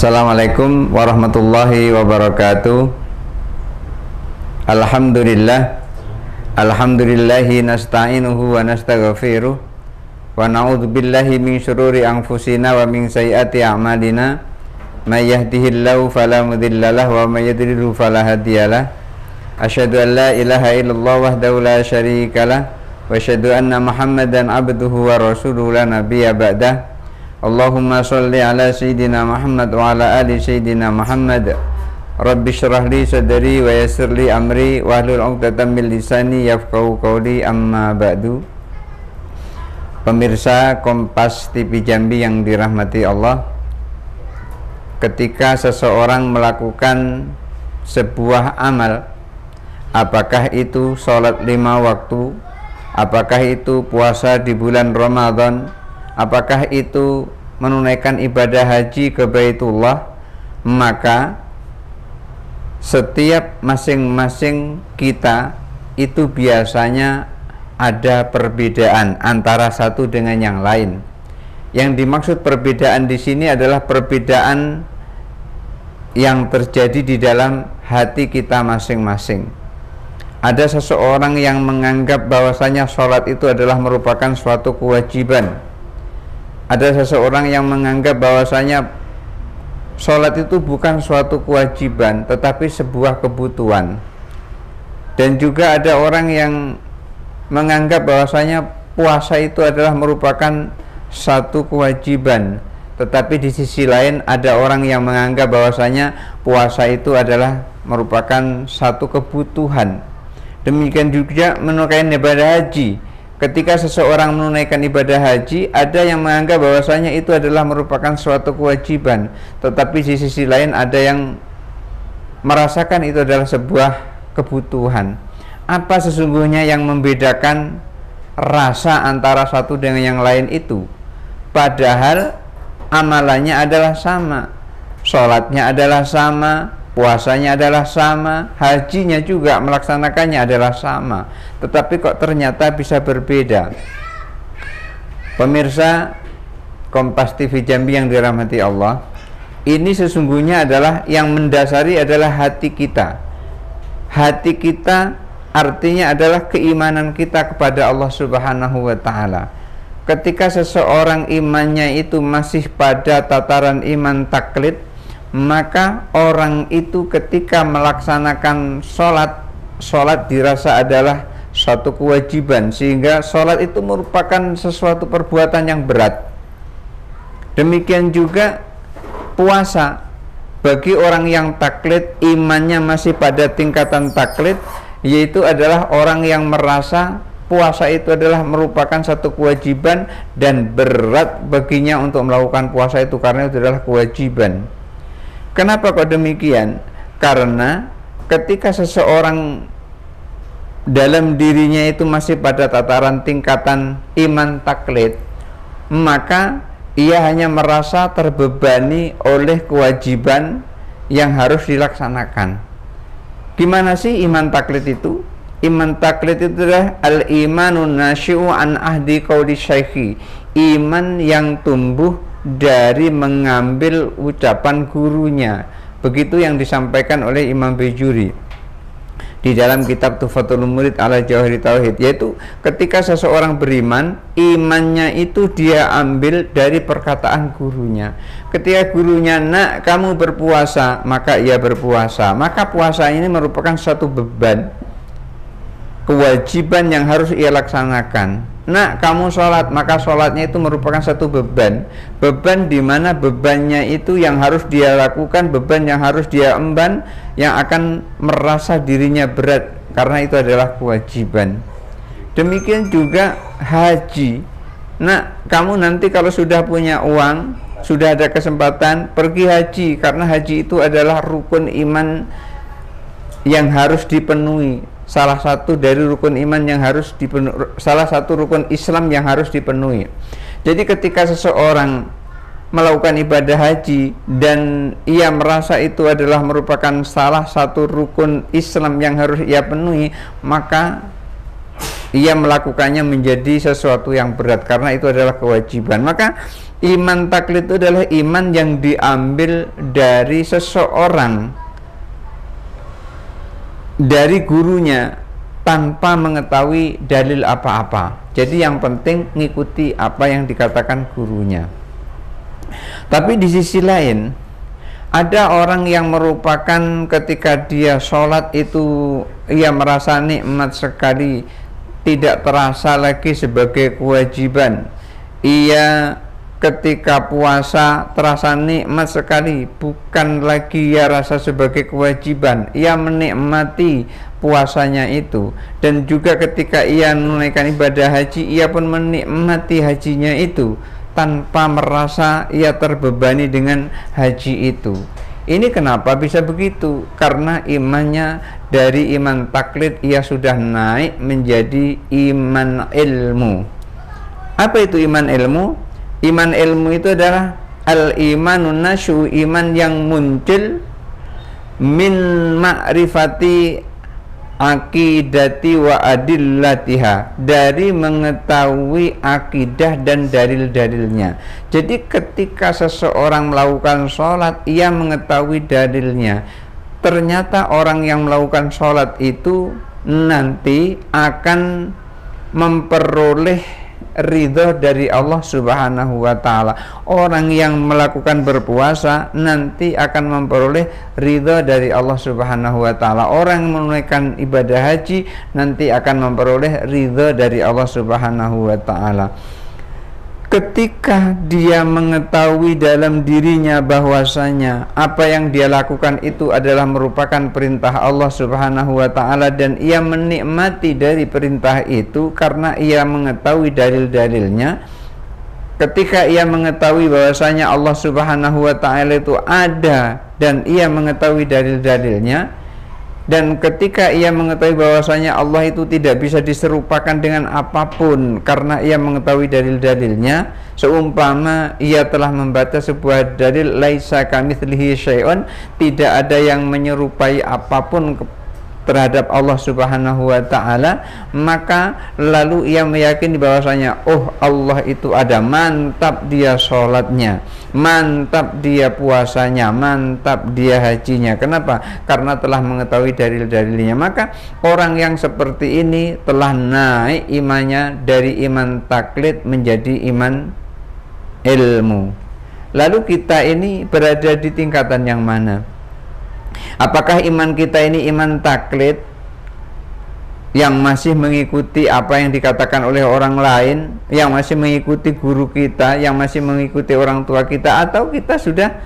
Assalamualaikum warahmatullahi wabarakatuh. Alhamdulillahi nasta'inuhu wa nastaghfiruh wa na'udzu billahi min syururi anfusina wa min sayyiati a'malina. May yahdihillahu fala mudhillalah wa may yudlilhu fala hadiyalah. Asyhadu an la ilaha illallah wahdahu la syarikalah wa asyhadu anna Muhammadan abduhu wa rasuluhu la nabiyya ba'dah. Allahumma sholli ala sayyidina Muhammad wa ala ali sayyidina Muhammad. Rabbi syrah li sadri wa yassir li amri wahlul 'uqdatam min lisani yafqahu qawli, amma ba'du. Pemirsa Kompas TV Jambi yang dirahmati Allah, ketika seseorang melakukan sebuah amal, apakah itu sholat 5 waktu, apakah itu puasa di bulan Ramadan, apakah itu menunaikan ibadah haji ke Baitullah, maka setiap masing-masing kita itu biasanya ada perbedaan antara satu dengan yang lain. Yang dimaksud perbedaan di sini adalah perbedaan yang terjadi di dalam hati kita masing-masing. Ada seseorang yang menganggap bahwasanya sholat itu adalah merupakan suatu kewajiban. Ada seseorang yang menganggap bahwasanya sholat itu bukan suatu kewajiban, tetapi sebuah kebutuhan. Dan juga ada orang yang menganggap bahwasanya puasa itu adalah merupakan satu kewajiban, tetapi di sisi lain ada orang yang menganggap bahwasanya puasa itu adalah merupakan satu kebutuhan. Demikian juga menunaikan ibadah haji. Ketika seseorang menunaikan ibadah haji, ada yang menganggap bahwasanya itu adalah merupakan suatu kewajiban, tetapi di sisi lain ada yang merasakan itu adalah sebuah kebutuhan. Apa sesungguhnya yang membedakan rasa antara satu dengan yang lain itu? Padahal amalannya adalah sama, sholatnya adalah sama, puasanya adalah sama, hajinya juga melaksanakannya adalah sama, tetapi kok ternyata bisa berbeda. Pemirsa Kompas TV Jambi yang dirahmati Allah, ini sesungguhnya adalah yang mendasari adalah hati kita. Hati kita artinya adalah keimanan kita kepada Allah Subhanahu wa Ta'ala. Ketika seseorang imannya itu masih pada tataran iman taklid, maka orang itu ketika melaksanakan sholat dirasa adalah satu kewajiban, sehingga sholat itu merupakan sesuatu perbuatan yang berat. Demikian juga puasa, bagi orang yang taklid, imannya masih pada tingkatan taklid, yaitu adalah orang yang merasa puasa itu adalah merupakan satu kewajiban dan berat baginya untuk melakukan puasa itu karena itu adalah kewajiban. Kenapa kok demikian? Karena ketika seseorang dalam dirinya itu masih pada tataran tingkatan iman taklid, maka ia hanya merasa terbebani oleh kewajiban yang harus dilaksanakan. Gimana sih iman taklid itu? Iman taklid itu adalah al-imanun nasyi'u an ahdi qawli syaikhi, iman yang tumbuh dari mengambil ucapan gurunya. Begitu yang disampaikan oleh Imam Bejuri di dalam kitab Tuhfatul Murid ala Jawahir Tauhid, yaitu ketika seseorang beriman, imannya itu dia ambil dari perkataan gurunya. Ketika gurunya, nak kamu berpuasa, maka ia berpuasa. Maka puasa ini merupakan suatu beban, kewajiban yang harus ia laksanakan. Nak kamu sholat, maka sholatnya itu merupakan satu beban. Beban di mana bebannya itu yang harus dia lakukan, beban yang harus dia emban, yang akan merasa dirinya berat karena itu adalah kewajiban. Demikian juga haji. Nak kamu nanti kalau sudah punya uang, sudah ada kesempatan, pergi haji, karena haji itu adalah rukun iman yang harus dipenuhi. Salah satu dari rukun iman yang harus dipenuhi, salah satu rukun Islam yang harus dipenuhi. Jadi ketika seseorang melakukan ibadah haji dan ia merasa itu adalah merupakan salah satu rukun Islam yang harus ia penuhi, maka ia melakukannya menjadi sesuatu yang berat karena itu adalah kewajiban. Maka Iman taklid itu adalah iman yang diambil dari seseorang, dari gurunya, tanpa mengetahui dalil apa-apa. Jadi yang penting ngikuti apa yang dikatakan gurunya. Tapi di sisi lain, ada orang yang merupakan ketika dia sholat itu ia merasa nikmat sekali, tidak terasa lagi sebagai kewajiban. Ia ketika puasa terasa nikmat sekali, bukan lagi ia rasa sebagai kewajiban. Ia menikmati puasanya itu. Dan juga ketika ia menunaikan ibadah haji, ia pun menikmati hajinya itu tanpa merasa ia terbebani dengan haji itu. Ini kenapa bisa begitu? Karena imannya dari iman taklid ia sudah naik menjadi iman ilmu. Apa itu iman ilmu? Iman ilmu itu adalah al-imanun nasyu, iman yang muncul min ma'rifati akidati wa adillatiha, dari mengetahui akidah dan dalil-dalilnya. Jadi ketika seseorang melakukan sholat, ia mengetahui dalilnya. Ternyata orang yang melakukan sholat itu nanti akan memperoleh ridho dari Allah Subhanahu wa ta'ala. Orang yang melakukan berpuasa nanti akan memperoleh ridho dari Allah Subhanahu wa ta'ala. Orang yang menunaikan ibadah haji nanti akan memperoleh ridho dari Allah Subhanahu wa ta'ala. Ketika dia mengetahui dalam dirinya bahwasanya apa yang dia lakukan itu adalah merupakan perintah Allah Subhanahu wa ta'ala, dan ia menikmati dari perintah itu karena ia mengetahui dalil-dalilnya. Ketika ia mengetahui bahwasanya Allah Subhanahu wa ta'ala itu ada dan ia mengetahui dalil-dalilnya, dan ketika ia mengetahui bahwasanya Allah itu tidak bisa diserupakan dengan apapun karena ia mengetahui dalil-dalilnya, seumpama ia telah membaca sebuah dalil laisa kamitslihi syai'un, tidak ada yang menyerupai apapun terhadap Allah Subhanahu wa ta'ala, maka lalu ia meyakini bahwasanya oh Allah itu ada, mantap dia sholatnya, mantap dia puasanya, mantap dia hajinya. Kenapa? Karena telah mengetahui dalil-dalilnya. Maka orang yang seperti ini telah naik imannya dari iman taklid menjadi iman ilmu. Lalu kita ini berada di tingkatan yang mana? Apakah iman kita ini iman taklid yang masih mengikuti apa yang dikatakan oleh orang lain, yang masih mengikuti guru kita, yang masih mengikuti orang tua kita, atau kita sudah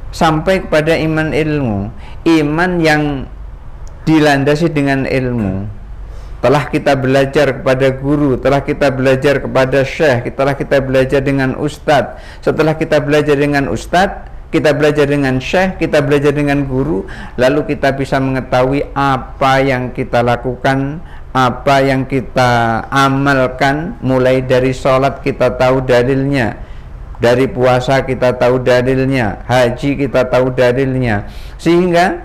sampai kepada iman ilmu, iman yang dilandasi dengan ilmu? Telah kita belajar kepada guru, telah kita belajar kepada syekh, telah kita belajar dengan ustadz. Setelah kita belajar dengan ustadz, kita belajar dengan syekh, kita belajar dengan guru, lalu kita bisa mengetahui apa yang kita lakukan, apa yang kita amalkan. Mulai dari sholat kita tahu dalilnya, dari puasa kita tahu dalilnya, haji kita tahu dalilnya, sehingga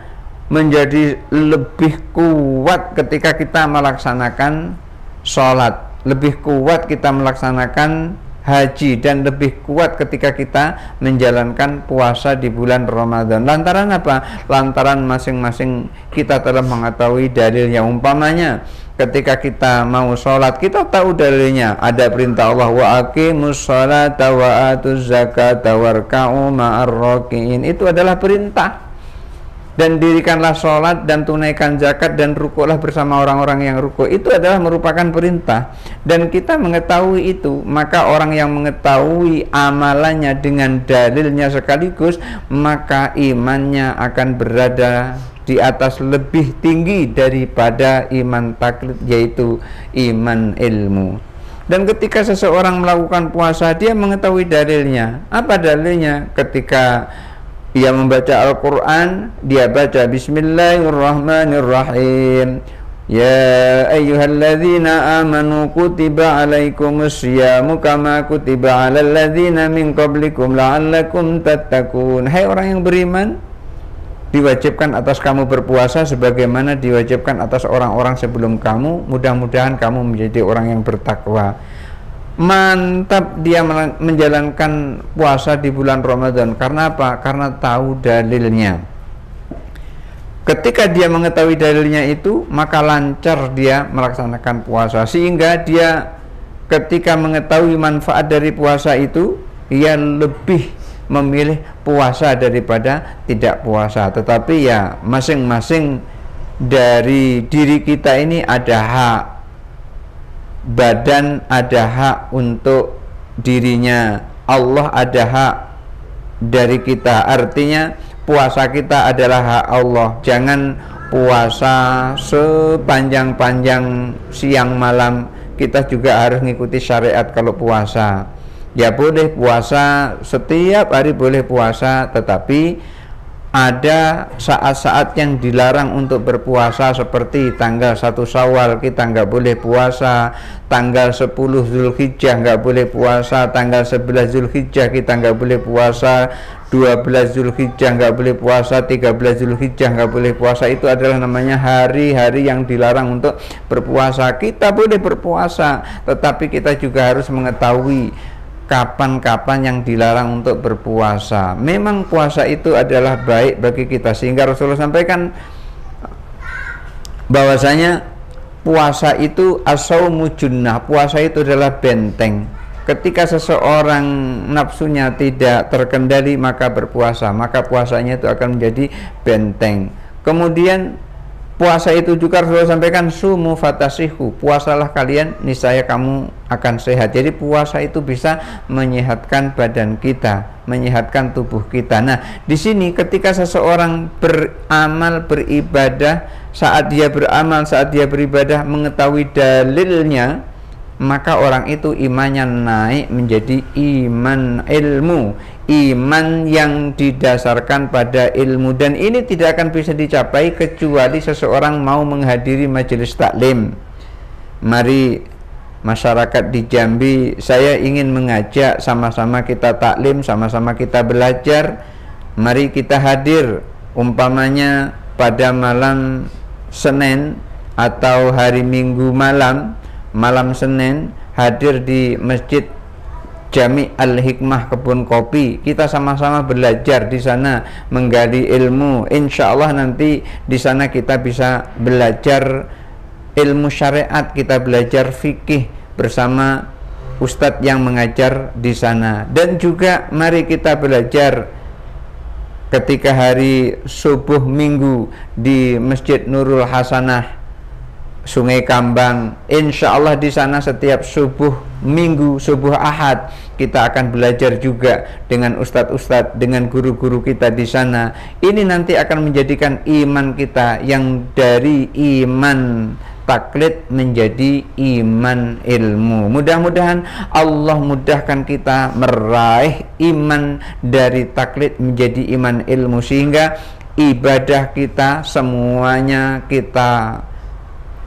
menjadi lebih kuat ketika kita melaksanakan sholat, lebih kuat kita melaksanakan haji, dan lebih kuat ketika kita menjalankan puasa di bulan Ramadan. Lantaran apa? Lantaran masing-masing kita telah mengetahui dalilnya. Umpamanya ketika kita mau sholat, kita tahu dalilnya, ada perintah Allah, wa aqimus sholata wa atuz zakata warka'u ma'ar raki'in. Itu adalah perintah. Dan dirikanlah sholat dan tunaikan zakat dan rukuklah bersama orang-orang yang rukuk. Itu adalah merupakan perintah, dan kita mengetahui itu. Maka orang yang mengetahui amalannya dengan dalilnya sekaligus, maka imannya akan berada di atas, lebih tinggi daripada iman taklid, yaitu iman ilmu. Dan ketika seseorang melakukan puasa, dia mengetahui dalilnya. Apa dalilnya? Ketika ia membaca Al-Quran, dia baca Bismillahirrahmanirrahim. Ya ayyuhalladzina amanu kutiba alaikumus syiyamu kama kutiba alal ladzina min qablikum la'allakum tattaqun. Hai orang yang beriman, diwajibkan atas kamu berpuasa sebagaimana diwajibkan atas orang-orang sebelum kamu, mudah-mudahan kamu menjadi orang yang bertakwa. mantap dia menjalankan puasa di bulan Ramadan. Karena apa? Karena tahu dalilnya. Ketika dia mengetahui dalilnya itu, maka lancar dia melaksanakan puasa, sehingga dia ketika mengetahui manfaat dari puasa itu, ia lebih memilih puasa daripada tidak puasa. Tetapi ya masing-masing dari diri kita ini ada hak. Badan ada hak untuk dirinya, Allah ada hak dari kita. Artinya puasa kita adalah hak Allah. Jangan puasa sepanjang-panjang siang malam. Kita juga harus mengikuti syariat kalau puasa. Ya boleh puasa, setiap hari boleh puasa, tetapi ada saat-saat yang dilarang untuk berpuasa, seperti tanggal 1 Syawal kita nggak boleh puasa, tanggal 10 Zulhijjah nggak boleh puasa, tanggal 11 Zulhijjah kita nggak boleh puasa, 12 Zulhijjah nggak boleh puasa, 13 Zulhijjah nggak boleh puasa. Itu adalah namanya hari-hari yang dilarang untuk berpuasa. Kita boleh berpuasa, tetapi kita juga harus mengetahui kapan-kapan yang dilarang untuk berpuasa. Memang puasa itu adalah baik bagi kita, sehingga Rasulullah sampaikan bahwasanya puasa itu as-saumu junnah, puasa itu adalah benteng. Ketika seseorang nafsunya tidak terkendali, maka berpuasa, maka puasanya itu akan menjadi benteng. Kemudian puasa itu juga Rasulullah sampaikan sumu fatasihu, puasalah kalian niscaya kamu akan sehat. Jadi puasa itu bisa menyehatkan badan kita, menyehatkan tubuh kita. Nah, di sini ketika seseorang beramal, beribadah, saat dia beramal, saat dia beribadah mengetahui dalilnya, maka orang itu imannya naik menjadi iman ilmu, iman yang didasarkan pada ilmu. Dan ini tidak akan bisa dicapai kecuali seseorang mau menghadiri majelis taklim. Mari masyarakat di Jambi, saya ingin mengajak sama-sama kita taklim, sama-sama kita belajar. Mari kita hadir, umpamanya pada malam Senin atau hari Minggu malam Senin, hadir di Masjid Jami Al-Hikmah Kebun Kopi. Kita sama-sama belajar di sana, menggali ilmu. Insya Allah nanti di sana kita bisa belajar ilmu syariat, kita belajar fikih bersama ustadz yang mengajar di sana. Dan juga mari kita belajar ketika hari subuh Minggu di Masjid Nurul Hasanah Sungai Kambang. Insya Allah di sana setiap subuh Minggu, subuh Ahad, kita akan belajar juga dengan ustadz-ustadz, dengan guru-guru kita di sana. Ini nanti akan menjadikan iman kita yang dari iman taklid menjadi iman ilmu. Mudah-mudahan Allah mudahkan kita meraih iman dari taklid menjadi iman ilmu, sehingga ibadah kita semuanya kita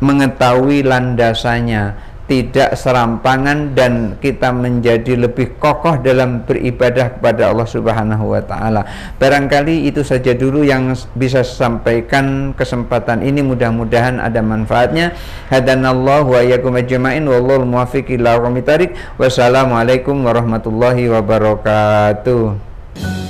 mengetahui landasannya, tidak serampangan, dan kita menjadi lebih kokoh dalam beribadah kepada Allah Subhanahu wa Ta'ala. Barangkali itu saja dulu yang bisa saya sampaikan kesempatan ini, mudah-mudahan ada manfaatnya. Hadanallahu wa iyyakum ajma'in, wallahul muwaffiq ila aqwamit thoriq. Wassalamualaikum warahmatullahi wabarakatuh.